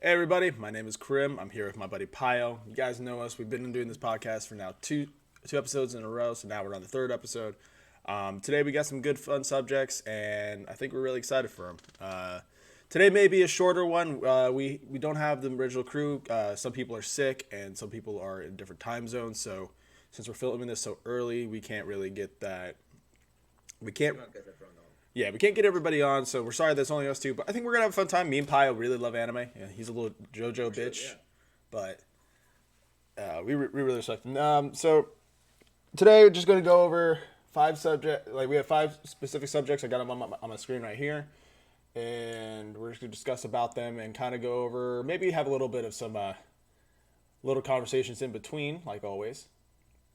Hey everybody, my name is Crim. I'm here with my buddy Pio. You guys know us. We've been doing this podcast for now two episodes in a row, so now we're on the third episode. Today we got some good fun subjects, and I think we're really excited for them. Today may be a shorter one. We don't have the original crew. Some people are sick, and some people are in different time zones. So since we're filming this so early, we can't really get that. We can't. You don't get everyone on. Yeah, we can't get everybody on, so we're sorry that's only us two. But I think we're gonna have a fun time. Me and Pio really love anime. Yeah, he's a little JoJo Sure, bitch, yeah. but we really respect him. So today we're just gonna go over five subject. Like we have five specific subjects. I got them on my screen right here, and we're just gonna discuss about them and kind of go over. Maybe have a little bit of some little conversations in between, like always.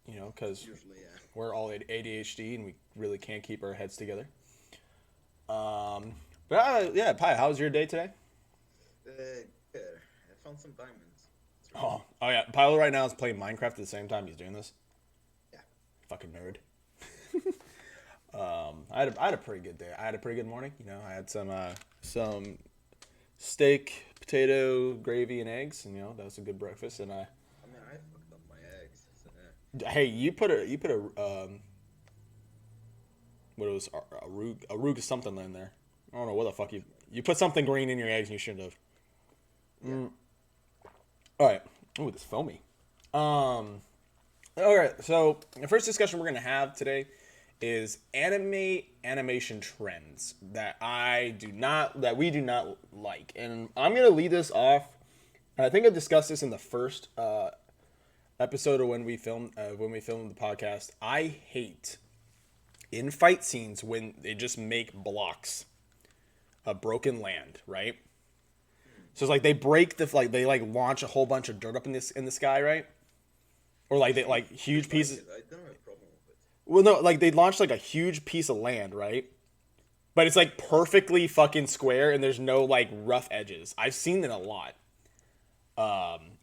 You know, because Usually, yeah. we're all ADHD and we really can't keep our heads together. But yeah, Pi, how was your day today? Good. I found some diamonds. It's really Oh yeah, Pilo right now is playing Minecraft at the same time he's doing this. Yeah. Fucking nerd. I had a pretty good day. I had a pretty good morning. You know, I had some steak, potato, gravy, and eggs. And you know, that was a good breakfast. And I mean, I fucked up my eggs. So, yeah. hey, you put a what it was arug something in there. I don't know what the fuck you put something green in your eggs and you shouldn't have. Yeah. All right. Ooh, this foamy. All right. So the first discussion we're gonna have today is animation trends that we do not like, and I'm gonna lead this off. I think I discussed this in the first episode of when we filmed the podcast. I hate in fight scenes when they just make blocks of broken land, right? So it's like they break they launch a whole bunch of dirt up in the sky, right? Or like they like huge pieces. I don't have a problem with it. Well, no, like they launch like a huge piece of land, right? But it's like perfectly fucking square and there's no like rough edges. I've seen it a lot.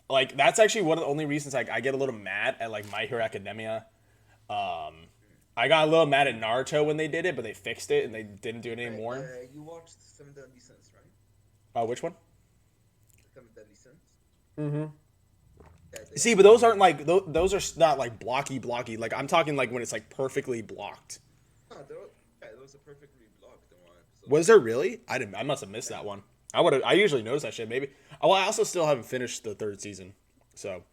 Like that's actually one of the only reasons I get a little mad at like My Hero Academia. I got a little mad at Naruto when they did it, but they fixed it and they didn't do it anymore. You watched Seven Deadly Sins, right? Which one? Seven Deadly Sins? Mm-hmm. Yeah, See, but those aren't like those are not like blocky. Like I'm talking like when it's like perfectly blocked. There was a perfectly blocked in one episode. Was there really? I didn't. I must have missed that one. I usually notice that shit. Maybe. Oh, I also still haven't finished the third season. So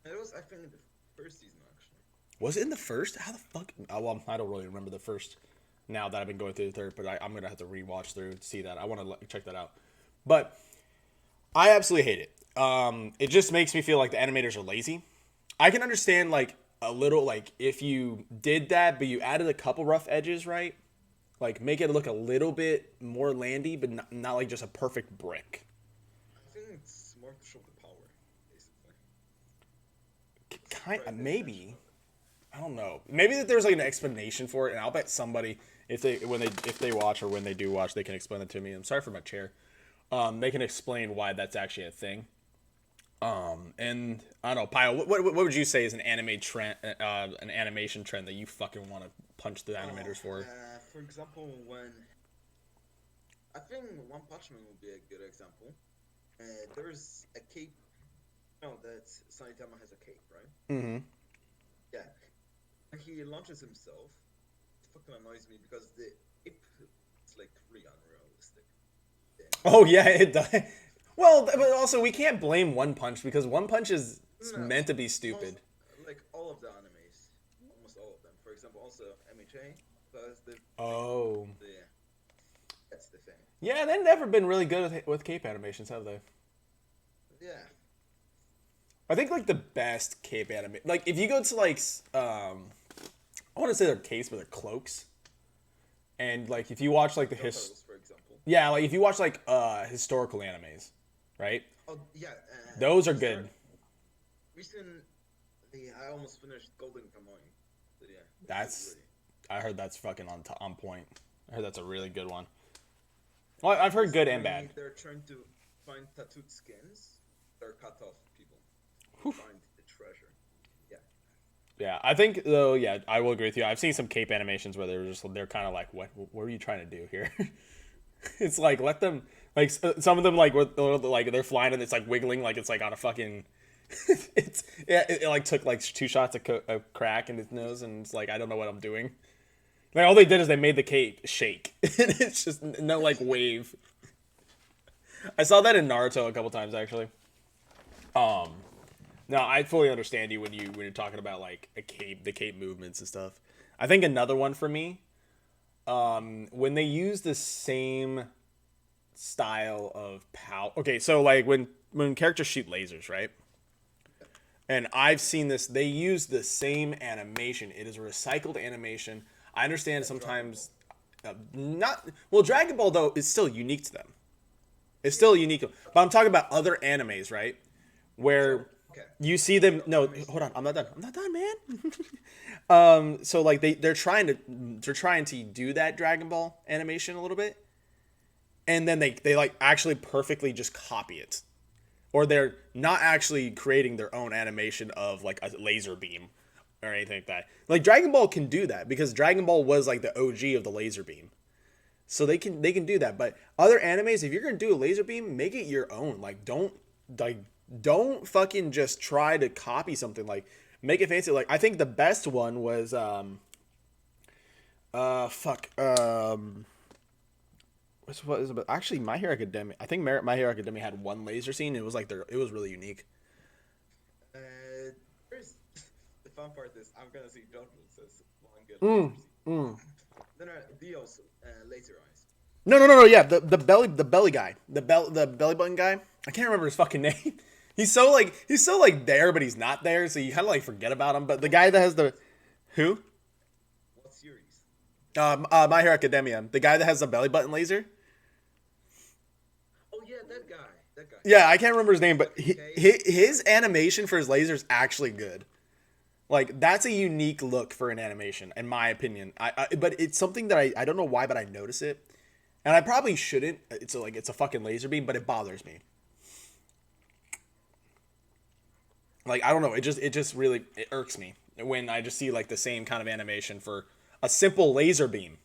It was, I think, in the first season, actually. was it in the first? How the fuck? Oh, well, I don't really remember the first. Now that I've been going through the third, but I'm gonna have to rewatch through to see that. I want to check that out. But I absolutely hate it. It just makes me feel like the animators are lazy. I can understand like a little like if you did that, but you added a couple rough edges, right? Like make it look a little bit more landy, but not like just a perfect brick. I think it's more to show the power, basically. Kind Right, the maybe. I don't know. Maybe that there's like an explanation for it, and I'll bet somebody if they watch or when they do watch, they can explain it to me. I'm sorry for my chair. They can explain why that's actually a thing. And I don't know, Pyle. What would you say is an anime trend, an animation trend that you fucking want to punch the animators for? For example, when I think One Punch Man would be a good example. There's a cape. No, that Saitama has a cape, right? Mm-hmm. Yeah. When he launches himself, it fucking annoys me because the cape is like really unrealistic. Yeah. Oh yeah, it does. Well, but also we can't blame One Punch because One Punch is No, meant to be stupid. like all of the animes, almost all of them. For example, also MHA, because Oh. that's the thing. Yeah, they've never been really good with cape animations, have they? Yeah. I think like the best cape anime, like if you go to like, I want to say they're capes, but they're cloaks. And like if you watch like the Turtles, for example. yeah, like if you watch like historical animes, right? Oh yeah. Those are good. Recently, I almost finished Golden Kamuy. So yeah. That's I heard that's fucking on point. I heard that's a really good one. Well, I've heard good and bad. They're trying to find tattooed skins. They're cut off people. Whew. Find the treasure. Yeah. Yeah, I think though. Yeah, I will agree with you. I've seen some cape animations where they're kind of like, what are you trying to do here? It's like let them Like some of them like they're flying and it's like wiggling like it's like on a fucking. It's yeah. It like took like 2 shots of crack in his nose and it's like I don't know what I'm doing. Like all they did is they made the cape shake and it's just no like wave. I saw that in Naruto a couple times actually. Um, no, I fully understand you when you're talking about like the cape movements and stuff. I think another one for me, when they use the same style of power. Okay, so like when characters shoot lasers, right? And I've seen this. They use the same animation. It is a recycled animation. I understand Dragon Ball. sometimes, not well. Dragon Ball though is still unique to them. It's Yeah. still unique, but I'm talking about other animes, right? Where So okay. you see them. So No, let me hold on. I'm not done. I'm not done, man. So like they're trying to do that Dragon Ball animation a little bit, and then they like actually perfectly just copy it, or they're not actually creating their own animation of like a laser beam or anything like that. Like Dragon Ball can do that because Dragon Ball was like the OG of the laser beam. So they can do that. But other animes, if you're gonna do a laser beam, make it your own. Like don't fucking just try to copy something. Like make it fancy. Like I think the best one was fuck what is it? Actually My Hero Academia. I think My Hero Academia had one laser scene. It was like it was really unique. There's the fun part is I'm gonna see JoJo says one good laser Mm, scene. mm. Then Dio's laser eyes. No. Yeah, the belly guy, the belly button guy. I can't remember his fucking name. He's so like there, but he's not there. So you kind of like forget about him. But the guy that has the who? What series? My Hero Academia. The guy that has the belly button laser. Oh yeah, that guy. That guy. Yeah, I can't remember his name, With but the cape. his animation for his laser is actually good. Like that's a unique look for an animation, in my opinion. But it's something that I don't know why, but I notice it, and I probably shouldn't. It's a fucking laser beam, but it bothers me. Like I don't know, it just really it irks me when I just see like the same kind of animation for a simple laser beam.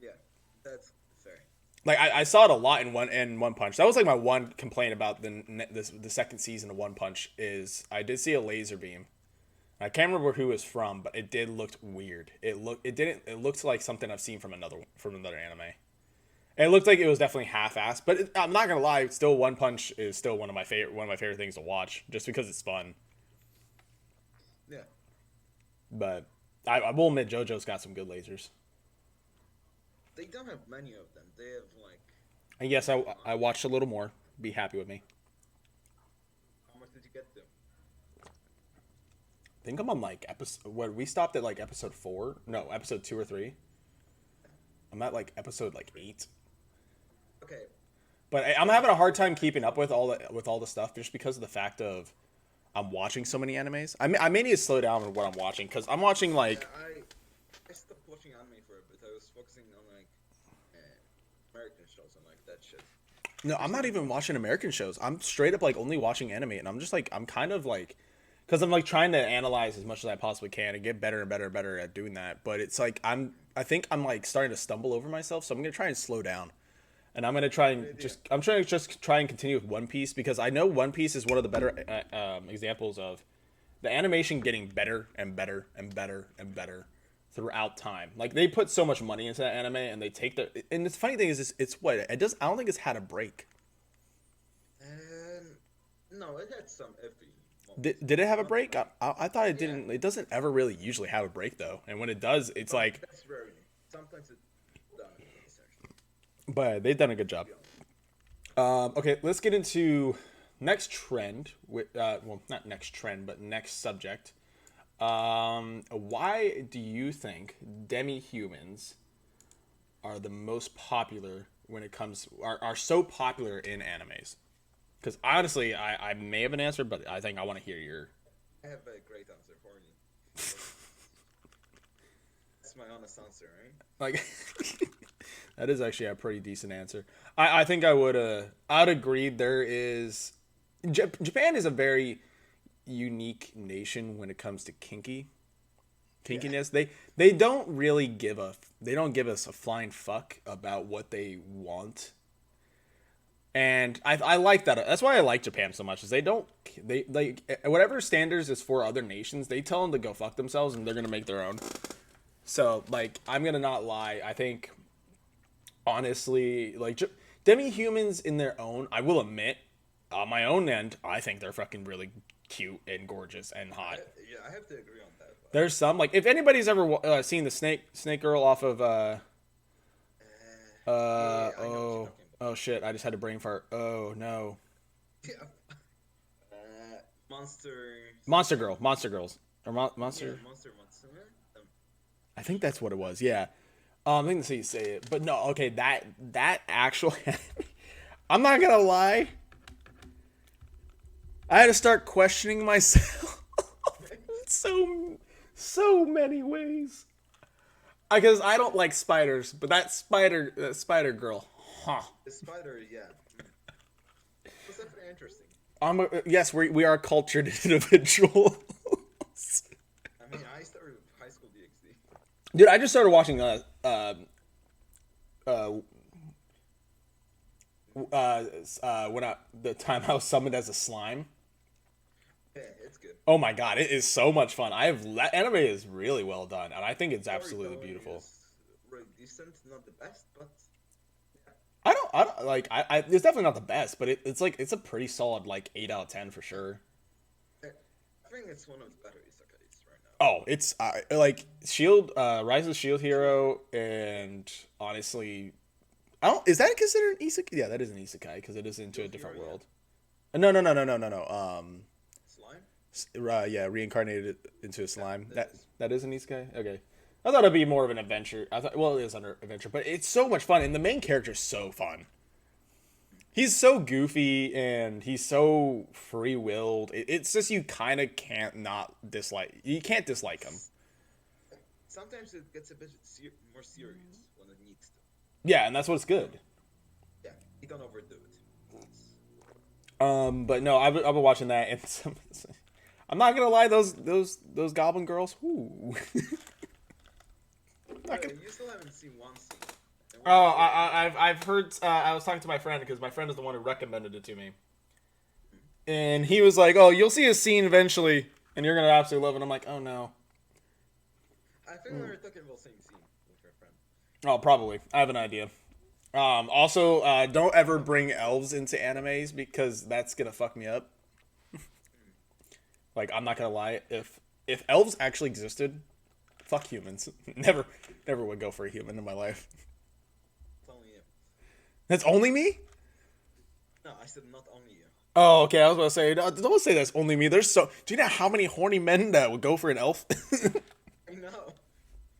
Yeah, that's fair. Like I saw it a lot in One Punch. That was like my one complaint about the second season of One Punch is I did see a laser beam. I can't remember who it was from, but it did looked weird. It looked like something I've seen from another anime. And it looked like it was definitely half-assed, but I'm not gonna lie. Still, One Punch is still one of my favorite things to watch, just because it's fun. Yeah, But I will admit, JoJo's got some good lasers. they don't have many of them. They have like And yes, I watched a little more. Be happy with me. how much did you get them? I think I'm on like episode. What we stopped at like episode 4? No, episode 2 or 3. I'm at like episode like 8. Okay, But I'm having a hard time keeping up with all the stuff just because of the fact of I'm watching so many animes. I may need to slow down on what I'm watching because I'm watching yeah, like I stopped watching anime for a bit. I was focusing on like American shows and like that shit. no, I'm not even watching American shows. I'm straight up like only watching anime, and I'm just like I'm kind of like because I'm like trying to analyze as much as I possibly can and get better and better and better at doing that. But it's like I think I'm like starting to stumble over myself, so I'm gonna try and slow down. And I'm gonna try Good and idea. I'm trying to just try and continue with One Piece because I know One Piece is one of the better examples of the animation getting better and better and better and better throughout time. Like they put so much money into that anime, and they take the and the funny thing is, it's what it does. I don't think it's had a break. And no, it had some iffy moments. Did it have a Not break? like I thought it yeah, didn't. It doesn't ever really usually have a break though, and when it does, it's like. that's rarely. Sometimes it's done essentially. But they've done a good job. To be honest. Okay, let's get into next trend. Well, not next trend, but next subject. Why do you think demi-humans are the most popular when it comes are so popular in animes? Because honestly, I may have an answer, but I think I want to hear your I have a great answer for you. That's my honest answer, right? like. That is actually a pretty decent answer. I think I'd agree. There is Japan is a very unique nation when it comes to Yeah. kinkiness. They don't really give a they don't give us a flying fuck about what they want And I like that. That's why I like Japan so much. Is they like whatever standards is for other nations, they tell them to go fuck themselves and they're gonna make their own. So like I'm gonna not lie. I think honestly, like demi humans in their own, I will admit, on my own end, I think they're fucking really cute and gorgeous and hot. Yeah, I have to agree on that. But, There's some like if anybody's ever seen the snake girl off of yeah, I know what you're oh talking oh shit, I just had a brain fart. Oh no. about. Yeah. Monster. Monster girls or Yeah, monster. monster. I think that's what it was. Yeah. I think that's how you say it. But no, okay, that actual. I'm not gonna lie. I had to start questioning myself. So many ways. Because I don't like spiders, but that spider girl, huh? The spider, yeah. Was definitely interesting. Yes, we are cultured individuals. I mean, I started with High School DxD. Dude, I just started watching uh when the time I was summoned as a slime. Yeah, it's good. Oh my god, it is so much fun. That anime is really well done, and I think it's absolutely Storytelling beautiful. is really decent, not the best, but I don't like it's definitely not the best, but it's like it's a pretty solid like 8 out of 10 for sure. I think it's one of the better isekais right now. Oh, it's like Shield, Rise of the Shield Hero, and honestly, I don't. Is that considered an isekai? Yeah, that is an isekai because it is into a different Hero, world. No. Slime? Yeah, reincarnated into a slime. Yeah, That is an isekai. Okay, I thought it'd be more of an adventure. I thought, well, it is under adventure, but it's so much fun, and the main character is so fun. He's so goofy and he's so free-willed. It's just you kind of can't not dislike. You can't dislike him. Sometimes it gets a bit more serious when it needs to. Yeah, and that's what's good. Yeah, you don't overdo it. But no, I've been watching that, and I'm not gonna lie, those goblin girls. Ooh. You still haven't seen one scene. Oh, I've heard. I was talking to my friend because my friend is the one who recommended it to me, and he was like, "Oh, you'll see a scene eventually, and you're gonna absolutely love it." I'm like, "Oh no." I think we were talking about the same scene with your friend. Oh, probably. I have an idea. Also, don't ever bring elves into animes because that's gonna fuck me up. Like, I'm not gonna lie. If elves actually existed, fuck humans. Never would go for a human in my life. It's only you. That's only me? No, I said not only you. Oh, okay. I was about to say, don't say that's only me. There's so. Do you know how many horny men that would go for an elf? I know.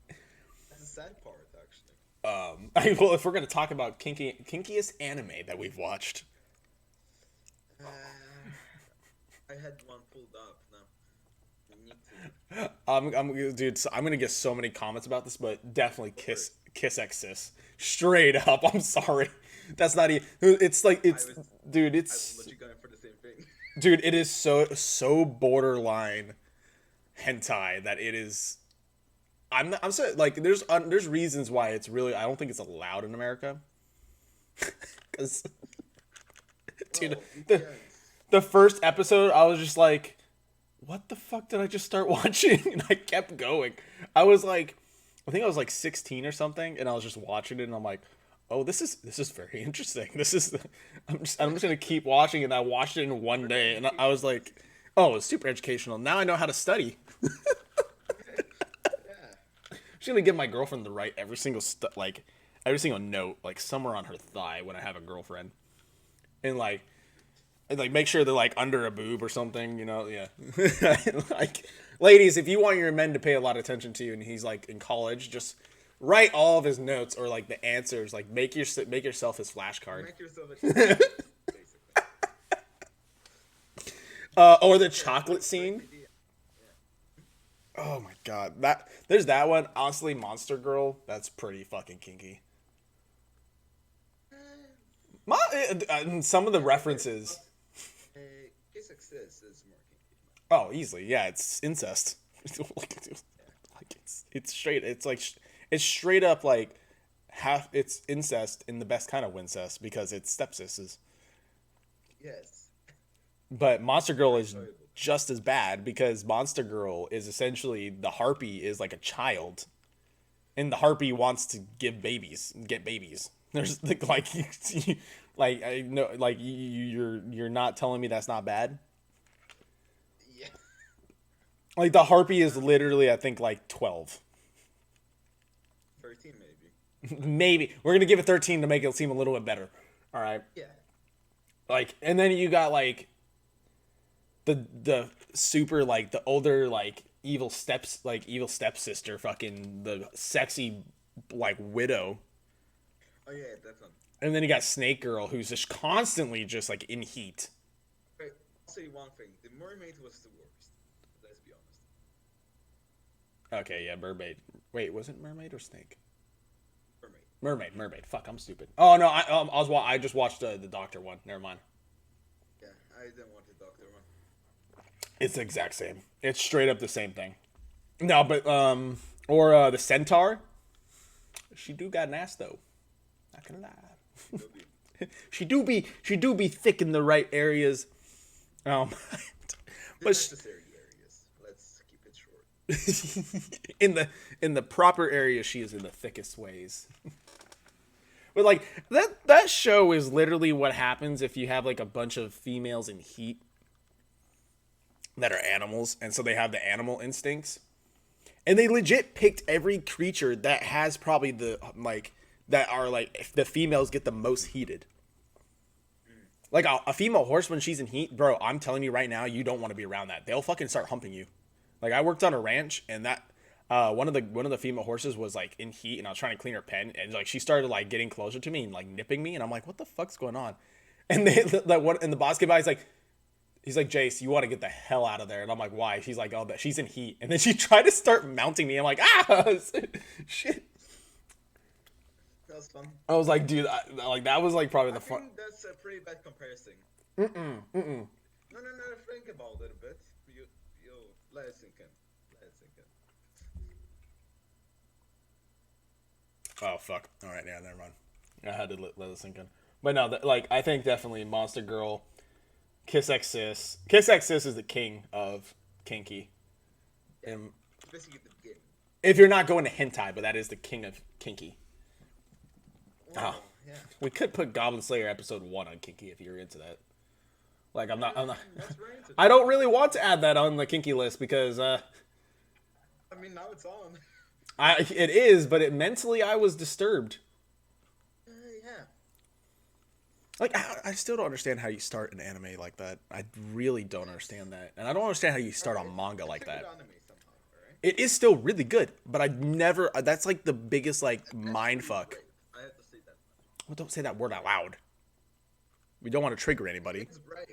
That's the sad part, actually. Well, if we're gonna talk about kinkiest anime that we've watched, I had one pulled up now. We need dude. So I'm gonna get so many comments about this, but definitely kiss X sis. Straight up. I'm sorry. That's not even. It's like dude. I It's was legit going for the same thing. dude. It is so borderline hentai that it is. I'm so like there's reasons why it's really I don't think it's allowed in America. Because dude, the first episode I was just like, what the fuck did I just start watching? And I kept going. I was like, I think I was like 16 or something, and I was just watching it, and I'm like, oh, this is very interesting. I'm just gonna keep watching, and I watched it in one day, and I was like, oh, it's super educational. Now I know how to study. Yeah. Just gonna give my girlfriend to write every single every single note like somewhere on her thigh when I have a girlfriend, and like make sure they're like under a boob or something, you know? Yeah. Like, ladies, if you want your men to pay a lot of attention to you, and he's like in college, just write all of his notes or like the answers. Like make yourself his flashcard. Make yourself a basically. Or the chocolate scene. Oh my god, there's that one. Honestly, Monster Girl, that's pretty fucking kinky. Some of the references. Kiss Success is more kinky. Oh, easily, yeah. It's incest. It's straight. It's straight up like half. It's incest in the best kind of wincest because it's stepsisters. Yes, But Monster Girl very is enjoyable. just as bad because Monster Girl is essentially the harpy is like a child, and the harpy wants to get babies. There's like, like I know, like you're not telling me that's not bad. Yeah, Like the harpy is um, literally, I think, like 12. 13 maybe. Maybe we're gonna give it 13 to make it seem a little bit better. All right, Yeah, like, and then you got like the super like the older like evil stepsister, fucking the sexy like widow. oh yeah, that one. And then you got Snake Girl, who's just constantly just like in heat. Wait, I'll say one thing: the mermaid was the worst. Let's be honest. Okay, yeah, mermaid. Wait, was it mermaid or snake? Mermaid. Mermaid. Fuck, I'm stupid. Oh no, I just watched the Doctor one. Never mind. Yeah, I didn't want the doctor one. It's the exact same. It's straight up the same thing. No, but or the Centaur. She do got an ass though. Not gonna lie. It'll be She do be thick in the right areas. Um, the but necessary areas. Let's keep it short. in the proper area, she is in the thickest ways. But like that show is literally what happens if you have like a bunch of females in heat that are animals, and so they have the animal instincts, and they legit picked every creature that has probably the like that are like if the females get the most heated. Like a female horse when she's in heat, bro. I'm telling you right now, you don't want to be around that. They'll fucking start humping you. Like I worked on a ranch, and that one of the female horses was like in heat, and I was trying to clean her pen, and like she started like getting closer to me and like nipping me, and I'm like, what the fuck's going on? And the boss came by, he's like, Jace, you want to get the hell out of there, and I'm like, why? She's like, oh, that she's in heat, and then she tried to start mounting me. I'm like, ah, shit. That was fun. I was like, dude, like that was like probably I the fun. think that's a pretty bad comparison. Mm-mm, mm-mm. No, no, no. Think about it a bit. You let it sink in. Let it sink in. Oh fuck! All right, yeah, never mind. I had to let it sink in. But no, like I think definitely Monster Girl, Kiss X Sis. Kiss X Sis is the king of kinky. Yeah, And it's basically the beginning. if you're not going to hentai, but that is the king of kinky. Oh, Well, yeah. we could put Goblin Slayer episode 1 on kinky if you're into that. Like I'm not. That's very into I that. don't really want to add that on the kinky list because I mean, now it's on. it is, but mentally I was disturbed. Yeah. Like I still don't understand how you start an anime like that. I really don't understand that, and I don't understand how you start a manga like It's a good that. anime somehow, alright? It is still really good, but I never. That's like the biggest like That's mind pretty fuck. great. I have to say that. Well, don't say that word out loud. We don't want to trigger anybody. It's great.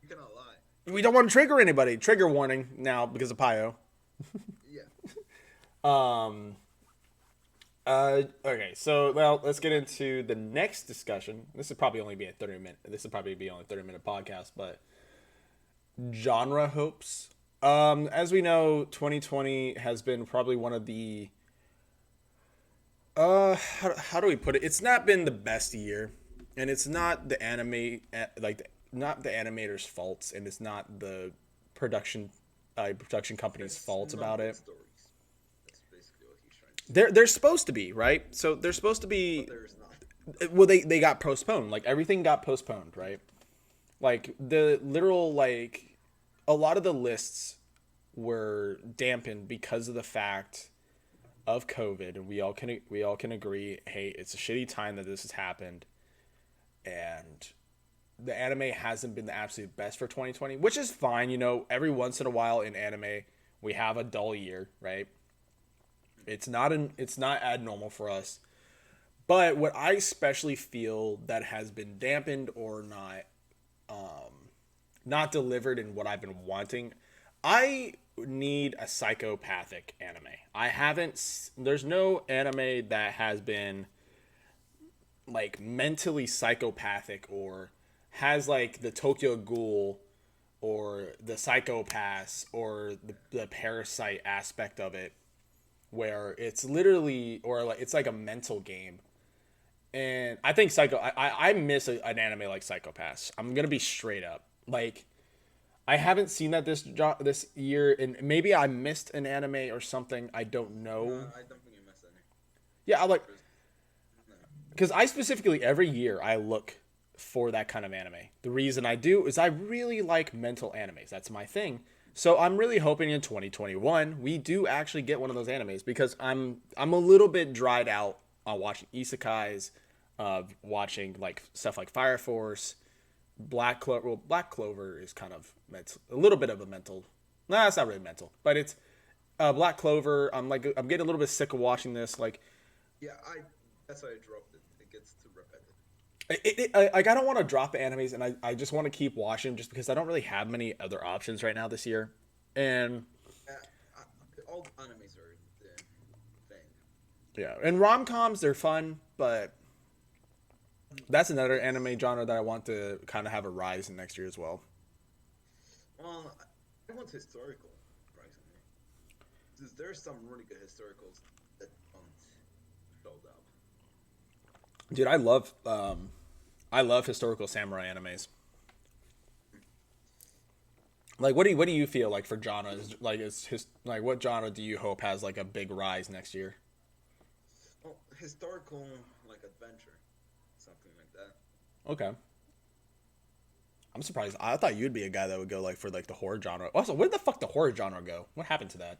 You cannot lie. We don't want to trigger anybody. Trigger warning now because of Pio. Yeah. Um. Okay. So well, let's get into the next discussion. This would probably only be a 30-minute. This would probably be only a 30-minute podcast, but genre hopes. As we know, 2020 has been probably one of the how do we put it? It's not been the best year, and it's not the not the animators' faults, and it's not the production production company's It's fault not about good it. stories. That's basically what he's trying to say. They're supposed to be right, so they're supposed to But be. there is not. Well, they got postponed. Like everything got postponed, right? Like the literal like a lot of the lists were dampened because of the fact of COVID, and we all can agree, hey, it's a shitty time that this has happened, and the anime hasn't been the absolute best for 2020, which is fine. You know, every once in a while in anime we have a dull year, right? It's not abnormal for us. But what I especially feel that has been dampened or not delivered in what I've been wanting, I need a psychopathic anime. I haven't. There's no anime that has been like mentally psychopathic or has like the Tokyo Ghoul or the Psychopaths or the parasite aspect of it, where it's literally or like it's like a mental game, And I think I miss an anime like Psychopaths. I'm gonna be straight up. Like I haven't seen that this year, and maybe I missed an anime or something. I don't No, know. I don't think you missed any. Yeah, I like There's, no. because I specifically every year I look for that kind of anime. The reason I do is I really like mental animes. That's my thing. So I'm really hoping in 2021 we do actually get one of those animes because I'm a little bit dried out on watching isekais, watching like stuff like Fire Force, Black Clover. Well, Black Clover is kind of a little bit of a mental. Nah, it's not really mental, but it's Black Clover. I'm getting a little bit sick of watching this. Like Yeah, that's why I dropped it. It gets too repetitive. I don't want to drop animes, and I just want to keep watching just because I don't really have many other options right now this year. And Uh, all animes are the thing. yeah, and rom coms they're fun, but that's another anime genre that I want to kind of have a rise in next year as well. Well, I want historical, surprisingly. There's some really good historicals that don't show up. Dude, I love historical samurai animes. Like, what do you feel like for genres? Like, like what genre do you hope has like a big rise next year? Well, historical, like adventure, something like that. Okay. I'm surprised. I thought you'd be a guy that would go like for like the horror genre. Also, where the fuck the horror genre go? What happened to that?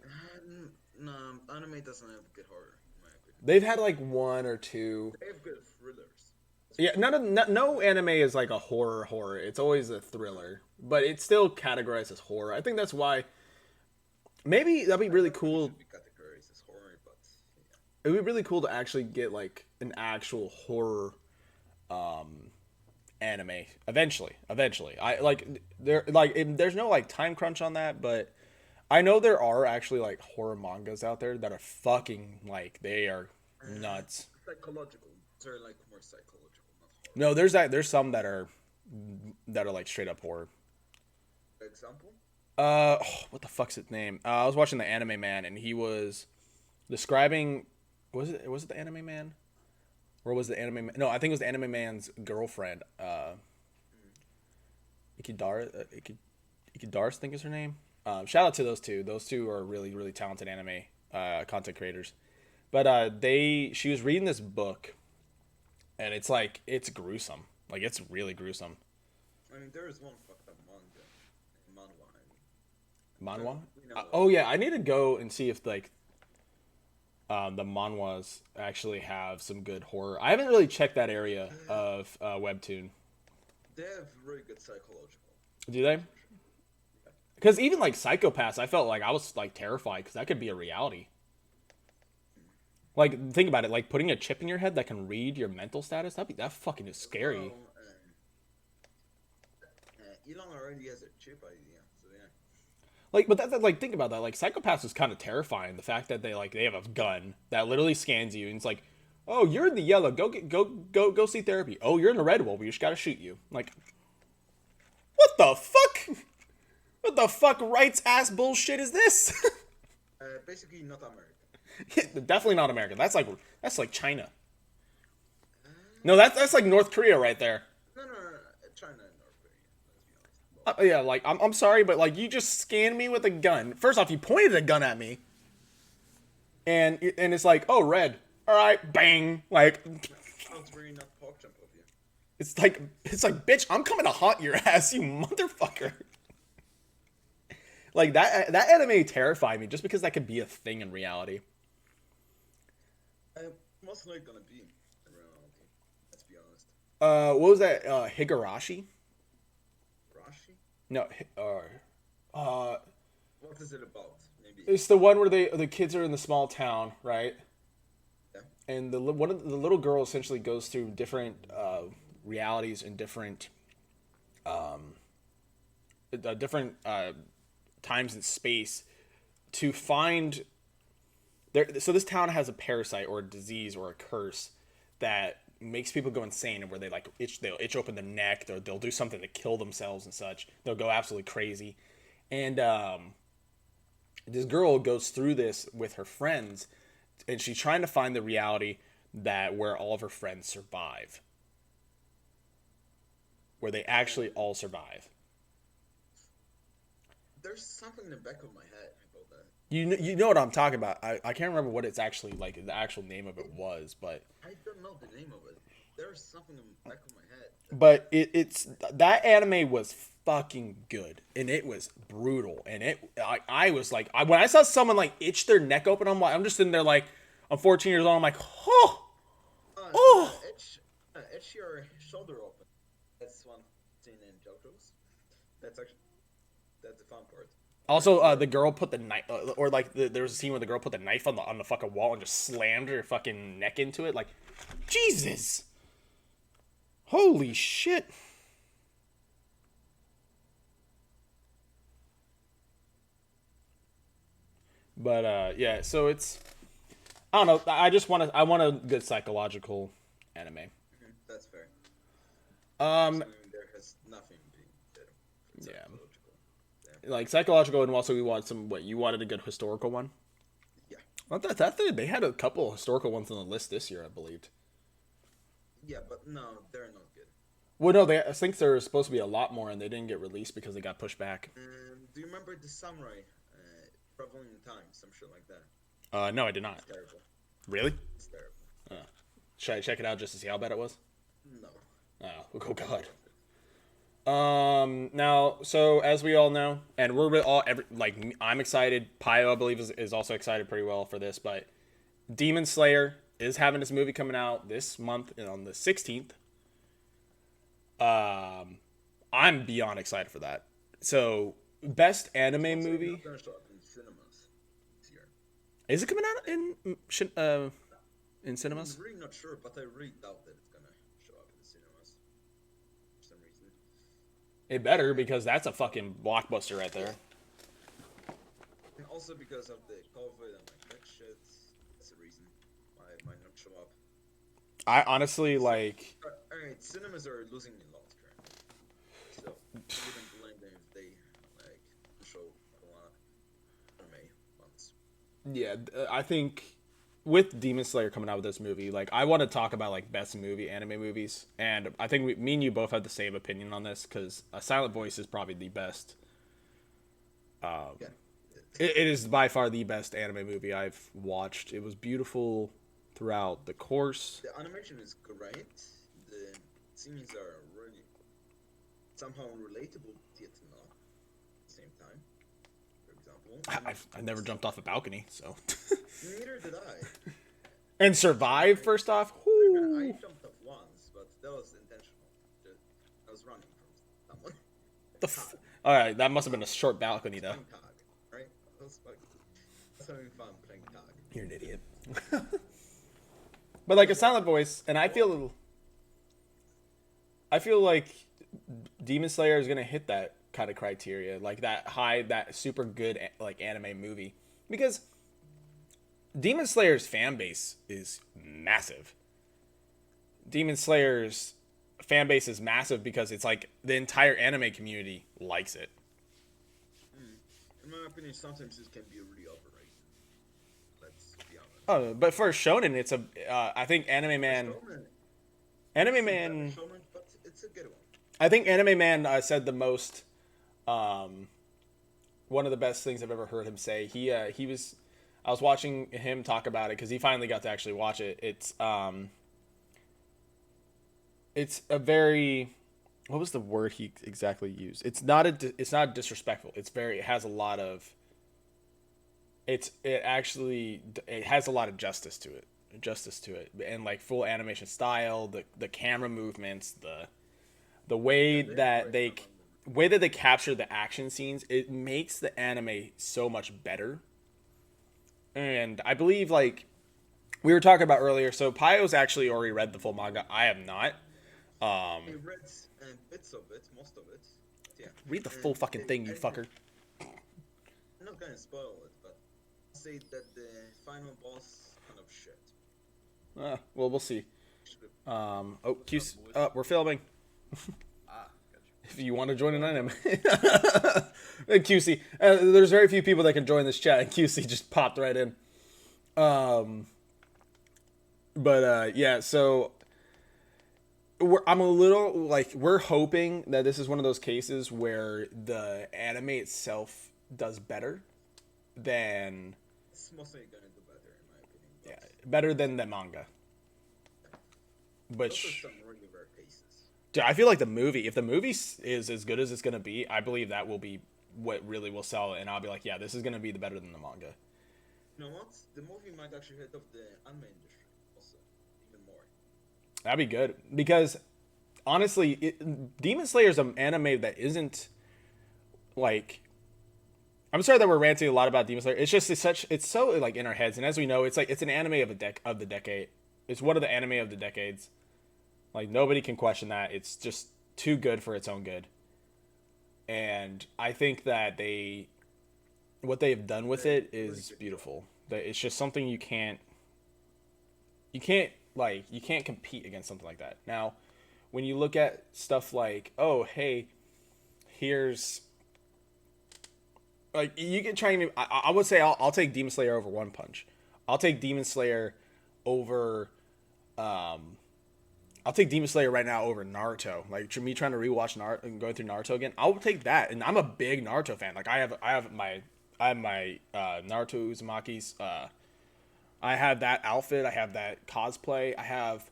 No, anime doesn't have good horror, in my opinion. They've had like one or two. They have good thrillers. Yeah, no anime is like a horror. It's always a thriller, but it's still categorized as horror. I think that's why. Maybe that'd be I really don't think it cool. should be categorized as horror, but yeah. It would be really cool to actually get like an actual horror anime eventually. I like there's no like time crunch on that, but I know there are actually like horror mangas out there that are fucking like they are nuts. Psychological. They're like more psychological, not horror. No, there's some that are like straight up horror. Example? What the fuck's its name? I was watching the Anime Man, and he was describing. Was it the Anime Man, or was the Anime Man? No, I think it was the Anime Man's girlfriend. Ikidara, I think is her name. Shout out to those two. Those two are really talented anime content creators. But she was reading this book, and it's like it's gruesome. Like it's really gruesome. I mean, there is one fucked up manhwa. Manhwa? You know, Oh yeah, I need to go and see if like the manhwas actually have some good horror. I haven't really checked that area of webtoon. they have really good psychological. Do they? Because even like Psychopaths, I felt like I was like terrified because that could be a reality. Like think about it, like putting a chip in your head that can read your mental status. That fucking is scary. Well, Elon already has a chip idea, so yeah. Like, but like think about that. Like Psychopaths is kind of terrifying. The fact that they have a gun that literally scans you and it's like, oh, you're in the yellow. Go see therapy. Oh, you're in the red. Well, we just gotta shoot you. Like, what the fuck? What the fuck rights ass bullshit is this? Basically, not American. Definitely not America. That's like China. No, that's like North Korea right there. No, China and North Korea. Let's be honest. Yeah, like I'm sorry, but like you just scanned me with a gun. First off, you pointed a gun at me, and it's like, oh, red. All right, bang. Like Sounds very not pork jump of you. it's like, bitch, I'm coming to haunt your ass, you motherfucker. Like that anime terrified me just because that could be a thing in reality. Most likely gonna be in reality. Let's be honest. What was that? Higurashi? Rashi? No, What is it about? Maybe. it's the one where the kids are in the small town, right? Yeah. And one of the little girl essentially goes through different realities and different times and space to find there. So this town has a parasite or a disease or a curse that makes people go insane, and where they like they'll itch open their neck, they'll do something to kill themselves and such. They'll go absolutely crazy, and this girl goes through this with her friends, and she's trying to find the reality that where all of her friends survive, where they actually all survive. There's something in the back of my head about that. You know what I'm talking about. I can't remember what it's actually like the actual name of it was, but I don't know the name of it. There's something in the back of my head. it's that anime was fucking good and it was brutal and I was like when I saw someone like itch their neck open, I'm just sitting there like I'm 14 years old. I'm like, oh, No, oh. itch your shoulder open. That's one scene in JoJo's. That's actually that's the fun part. Also, the girl put the knife, or like there was a scene where the girl put the knife on the fucking wall and just slammed her fucking neck into it. Like, Jesus, holy shit. But yeah, so it's I don't know. I want a good psychological anime. That's fair. Um, There has nothing being better. It's yeah, psychological. like psychological, and also we want some. What you wanted a good historical one? Yeah. I thought they had a couple historical ones on the list this year, I believed. Yeah, but no, they're not good. Well, no, I think there was supposed to be a lot more, and they didn't get released because they got pushed back. Do you remember the samurai traveling in time, some shit like that? No, I did not. It's terrible. Really? It's terrible. Should I check it out just to see how bad it was? No. Oh God. Now, so as we all know, and we're all I'm excited. Pio, I believe, is also excited pretty well for this. But Demon Slayer is having this movie coming out this month on the 16th. I'm beyond excited for that. So, best anime movie. It's gonna show up in cinemas this year. Is it coming out in cinemas? I'm really not sure, but I really doubt that it's gonna show up in cinemas for some reason. It better, because that's a fucking blockbuster right there. And also because of the COVID and like that shit, that's the reason why it might not show up. I honestly like. Alright, cinemas are losing a lot currently. So I wouldn't blame them if they like show a lot of anime months. Yeah, I think with Demon Slayer coming out with this movie, like I want to talk about like best movie anime movies, and I think me and you both have the same opinion on this because A Silent Voice is probably the best. Yeah. It is by far the best anime movie I've watched. It was beautiful throughout the course. The animation is great. The scenes are really somehow relatable, yet not at the same time. For example, I've never jumped off a balcony, so. neither did I. And survive first off. I jumped off once, but that was intentional. I was running from someone. All right, that must have been a short balcony though. Playing tag, right? I was having fun playing tag. You're an idiot. But like A Silent Voice, and I feel like Demon Slayer is gonna hit that kind of criteria, like that super good like anime movie, because Demon Slayer's fan base is massive. Demon Slayer's fan base is massive because it's like the entire anime community likes it. In my opinion, sometimes it can be really overrated. Let's be honest. Oh, but for shonen, it's a I think Anime Man, But it's a good one. I think Anime Man said the most. One of the best things I've ever heard him say. He was. I was watching him talk about it because he finally got to actually watch it. It's a very. What was the word he exactly used? It's not disrespectful. It has a lot of. It has a lot of justice to it, and like full animation style, the camera movements, the way that they capture the action scenes, it makes the anime so much better. And I believe, like we were talking about earlier, so Pio's actually already read the full manga. I have not. I read bits of it, most of it. Yeah. Read the full fucking thing, you fucker. I'm not gonna spoil it, but I'll say that the final boss kind of shit. Well, we'll see. QC, we're filming. If you want to join an anime. QC. There's very few people that can join this chat, and QC just popped right in. But yeah, so I'm a little like we're hoping that this is one of those cases where the anime itself does better than It's mostly gonna do better in my opinion, yeah, but better than the manga. those are Which some really rare cases. dude, I feel like if the movie is as good as it's gonna be, I believe that will be what really will sell it, and I'll be like, yeah, this is gonna be the better than the manga. You know what? The movie might actually hit off the anime industry also even more. That'd be good because honestly, Demon Slayer is an anime that isn't like. I'm sorry that we're ranting a lot about Demon Slayer. It's so like in our heads, and as we know, it's an anime of the decade. It's one of the anime of the decades. Like nobody can question that. It's just too good for its own good. And I think that what they've done with They it did a really is good job. beautiful. That it's just something you can't compete against something like that. Now, when you look at stuff like, oh hey, here's like you can try and I would say I'll take Demon Slayer over One Punch. I'll take Demon Slayer over um I'll take Demon Slayer right now over Naruto. Like me trying to rewatch Naruto and going through Naruto again, I would take that. And I'm a big Naruto fan. Like I have my Naruto Uzumaki's. I have that outfit. I have that cosplay. I have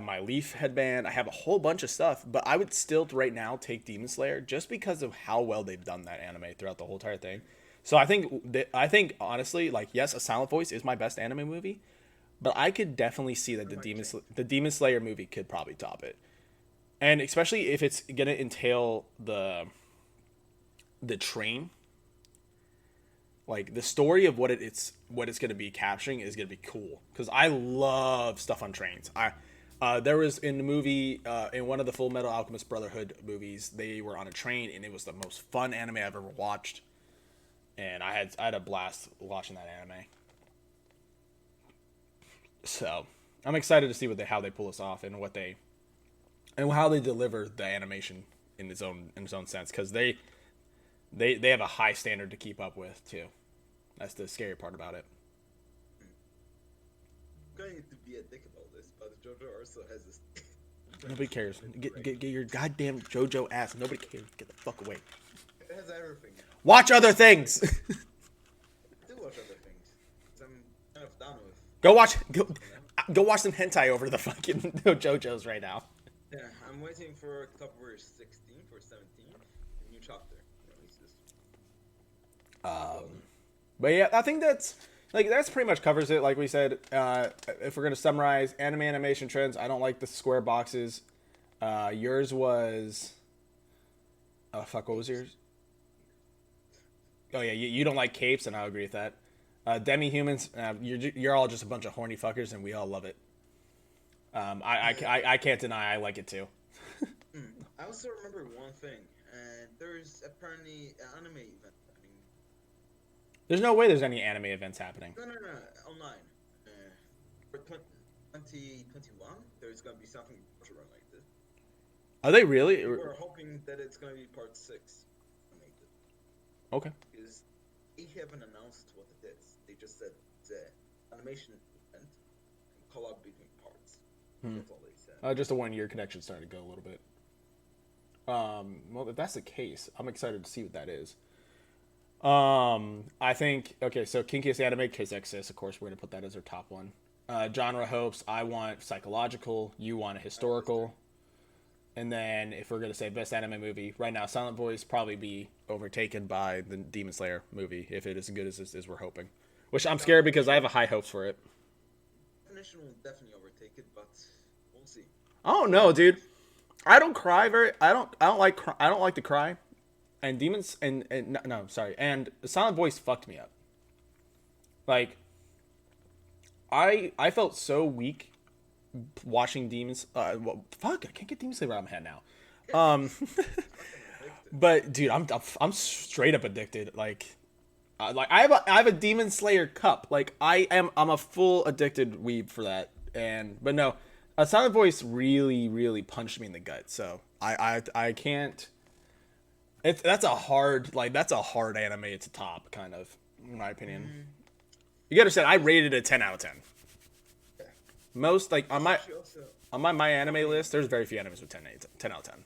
my Leaf headband. I have a whole bunch of stuff. But I would still right now take Demon Slayer just because of how well they've done that anime throughout the whole entire thing. So I think honestly, like yes, A Silent Voice is my best anime movie, but I could definitely see that It might change. The Demon Slayer movie could probably top it, and especially if it's gonna entail the train, like the story of what it's gonna be capturing is gonna be cool because I love stuff on trains. There was in the movie in one of the Full Metal Alchemist Brotherhood movies, they were on a train and it was the most fun anime I've ever watched, and I had a blast watching that anime. So I'm excited to see how they pull this off and how they deliver the animation in its own sense because they have a high standard to keep up with too. That's the scary part about it. I'm going to be a dick about this, but JoJo also has this. Nobody cares. Get your goddamn JoJo ass. Nobody cares. Get the fuck away. It has everything. Watch other things. I do watch other things. 'Cause I'm kind of done with. Go watch some hentai over the fucking JoJo's right now. Yeah, I'm waiting for October 16th or 17th, a new chapter releases. But yeah, I think that's pretty much covers it. Like we said, if we're gonna summarize animation trends, I don't like the square boxes. Yours was, oh fuck, what was yours? Oh yeah, you don't like capes, and I agree with that. Demi-humans, you're all just a bunch of horny fuckers, and we all love it. I can't deny I like it too. I also remember one thing, and there's apparently an anime event happening. There's no way there's any anime events happening. No, online. For 2021, there's gonna be something around like this. Are they really? We're hoping that it's gonna be part 6 animated. Okay. Because they haven't announced what it is. They just said it's an animation event and collab between parts. That's all they said. Just a 1 year connection starting to go a little bit. Well, if that's the case, I'm excited to see what that is. I think okay. So kinkiest anime, Kiss Exis. Of course, we're gonna put that as our top one. Genre hopes. I want psychological. You want a historical. And then if we're gonna say best anime movie, right now, Silent Voice probably be overtaken by the Demon Slayer movie if it is as good as we're hoping. Which I'm scared because I have a high hopes for it. Definition will definitely overtake it, but we'll see. I don't know, dude. I don't cry very. I don't like. I don't like to cry. And demons and no, sorry. And Silent Voice fucked me up. Like, I felt so weak watching demons. Well, fuck, I can't get Demon Slayer out of my head now. But dude, I'm straight up addicted. Like I have a Demon Slayer cup. Like I'm a full addicted weeb for that. But no, a Silent Voice really punched me in the gut. So I can't. That's a hard anime to top, kind of, in my opinion. You gotta understand, I rated it a 10 out of 10. Yeah. Most like It's actually also on my anime funny. list, there's very few animes with 10 out of 10.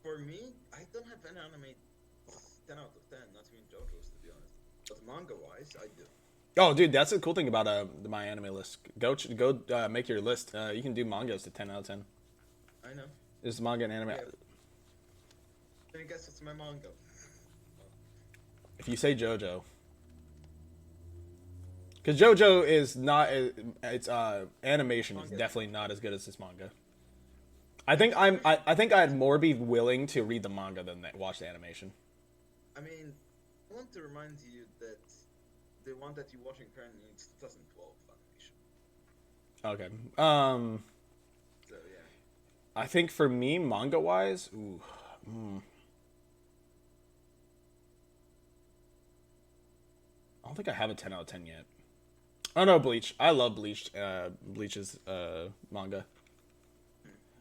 For me, I don't have an anime 10 out of 10, not even JoJo's to be honest. But manga wise, I do. Oh, dude, that's the cool thing about my anime list. Go make your list. You can do mangas to 10 out of 10. I know. Is manga and anime? Yeah. Then guess what's my manga? If you say JoJo, because JoJo is not, its animation is Manga. definitely not as good as this manga. I think I'd more be willing to read the manga than watch the animation. I mean, I want to remind you that the one that you're watching currently is 2012 animation. Okay. So yeah. I think for me, manga wise, I don't think I have a 10 out of 10 yet. Oh no, Bleach. I love Bleach. Bleach's manga.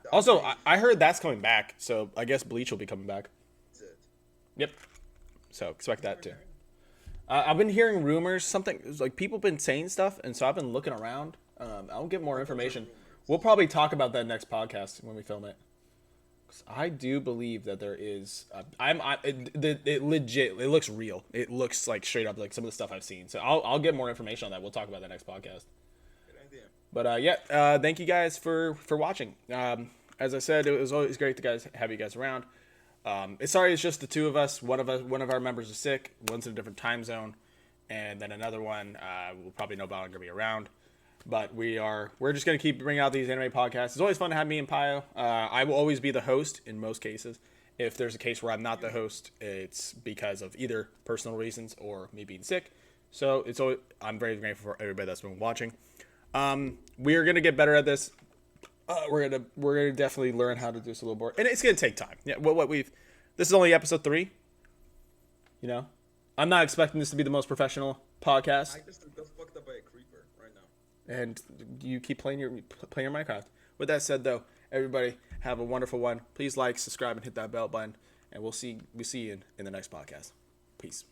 The Also, update I heard that's coming back, so I guess Bleach will be coming back. is it. Yep. So expect that too. Okay. I've been hearing rumors. Something like people been saying stuff, and so I've been looking around. I'll get more Those are information. rumors. We'll probably talk about that next podcast when we film it. 'Cause I do believe that there is. It legit. It looks real. It looks like straight up like some of the stuff I've seen. So I'll get more information on that. We'll talk about that next podcast. Good idea. But yeah, thank you guys for watching. As I said, it was always great to have you guys around. Sorry, it's just the two of us. One of our members is sick. One's in a different time zone, and then another one will probably no longer be around. But we're just gonna keep bringing out these anime podcasts. It's always fun to have me and Pio. I will always be the host in most cases. If there's a case where I'm not the host, it's because of either personal reasons or me being sick. So I'm very grateful for everybody that's been watching. We're gonna get better at this. We're gonna definitely learn how to do this a little more, and it's gonna take time. Yeah, this is only episode 3. You know, I'm not expecting this to be the most professional podcast. I just got fucked up by a creeper right now. And you keep playing your Minecraft. With that said, though, everybody have a wonderful one. Please like, subscribe, and hit that bell button, and we'll see you in the next podcast. Peace.